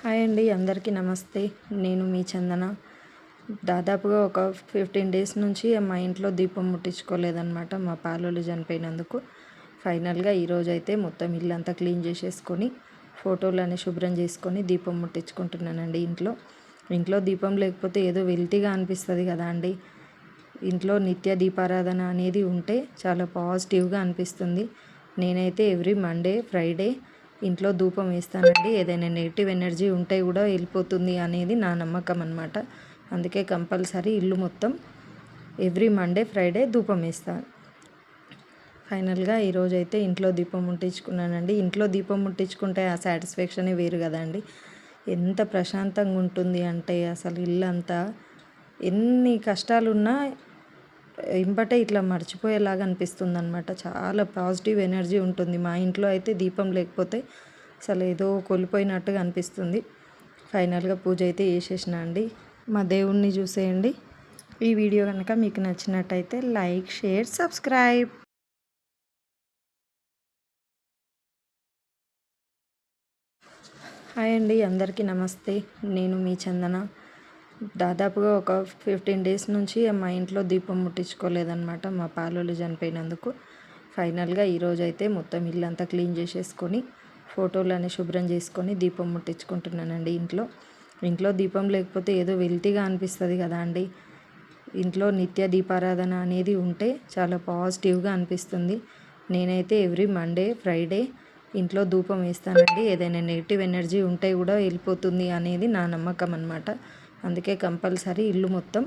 Hi అండి, అందరికీ నమస్తే. నేను మీ చందన. దాదాపుగా ఒక 15 డేస్ నుంచి మా ఇంట్లో దీపం ముట్టించుకోలేదన్నమాట. మా పాలోళ్ళు చనిపోయినందుకు ఫైనల్గా ఈరోజైతే మొత్తం ఇల్లంతా క్లీన్ చేసేసుకొని ఫోటోలన్నీ శుభ్రం చేసుకొని దీపం ముట్టించుకుంటున్నానండి. ఇంట్లో దీపం లేకపోతే ఏదో వెల్తీగా అనిపిస్తుంది కదా అండి. ఇంట్లో నిత్య దీపారాధన అనేది ఉంటే చాలా పాజిటివ్గా అనిపిస్తుంది. నేనైతే ఎవ్రీ మండే ఫ్రైడే ఇంట్లో ధూపం వేస్తానండి. ఏదైనా నెగిటివ్ ఎనర్జీ ఉంటే కూడా వెళ్ళిపోతుంది అనేది నా నమ్మకం అన్నమాట. అందుకే కంపల్సరీ ఇల్లు మొత్తం ఎవ్రీ మండే ఫ్రైడే ధూపం వేస్తాను. ఫైనల్గా ఈరోజైతే ఇంట్లో దీపం ముట్టించుకున్నానండి. ఇంట్లో దీపం ముట్టించుకుంటే ఆ సాటిస్ఫాక్షనే వేరు కదండి. ఎంత ప్రశాంతంగా ఉంటుంది అంటే అసలు ఇల్లంతా ఎన్ని కష్టాలున్నా ఇంబటే ఇట్లా మర్చిపోయేలాగా అనిపిస్తుంది అనమాట. చాలా పాజిటివ్ ఎనర్జీ ఉంటుంది. మా ఇంట్లో అయితే దీపం లేకపోతే అసలు ఏదో కోల్పోయినట్టుగా అనిపిస్తుంది. ఫైనల్గా పూజ అయితే చేసేసిన అండి. మా దేవుణ్ణి చూసేయండి. ఈ వీడియో కనుక మీకు నచ్చినట్టయితే లైక్, షేర్, సబ్స్క్రైబ్. హాయ్ అండి, అందరికీ నమస్తే. నేను మీ చందన. దాదాపుగా ఒక 15 డేస్ నుంచి మా ఇంట్లో దీపం ముట్టించుకోలేదన్నమాట. మా పాలోళ్ళు చనిపోయినందుకు ఫైనల్గా ఈరోజైతే మొత్తం ఇల్లంతా క్లీన్ చేసేసుకొని ఫోటోలన్నీ శుభ్రం చేసుకొని దీపం ముట్టించుకుంటున్నానండి. ఇంట్లో దీపం లేకపోతే ఏదో వెల్తీగా అనిపిస్తుంది కదా అండి. ఇంట్లో నిత్య దీపారాధన అనేది ఉంటే చాలా పాజిటివ్గా అనిపిస్తుంది. నేనైతే ఎవ్రీ మండే ఫ్రైడే ఇంట్లో ధూపం వేస్తానండి. ఏదైనా నెగిటివ్ ఎనర్జీ ఉంటే కూడా వెళ్ళిపోతుంది అనేది నా నమ్మకం అన్నమాట. అందుకే కంపల్సరీ ఇల్లు మొత్తం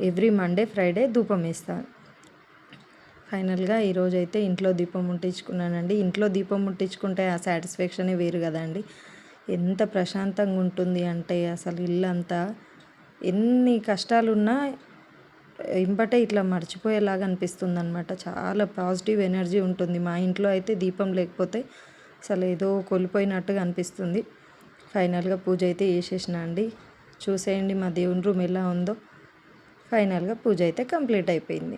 ఎవ్రీ మండే ఫ్రైడే ధూపం వేస్తాను. ఫైనల్గా ఈరోజైతే ఇంట్లో దీపం ముట్టించుకున్నానండి. ఇంట్లో దీపం ముట్టించుకుంటే ఆ సాటిస్ఫాక్షనే వేరు కదండి. ఎంత ప్రశాంతంగా ఉంటుంది అంటే అసలు ఇల్లంతా ఎన్ని కష్టాలున్నా ఇంబటే ఇట్లా మర్చిపోయేలాగా అనిపిస్తుంది అనమాట. చాలా పాజిటివ్ ఎనర్జీ ఉంటుంది. మా ఇంట్లో అయితే దీపం లేకపోతే అసలు ఏదో కోల్పోయినట్టుగా అనిపిస్తుంది. ఫైనల్గా పూజ అయితే చేసేసిన అండి. చూసేయండి మా దేవుని రూమ్ ఎలా ఉందో. ఫైనల్గా పూజ అయితే కంప్లీట్ అయిపోయింది.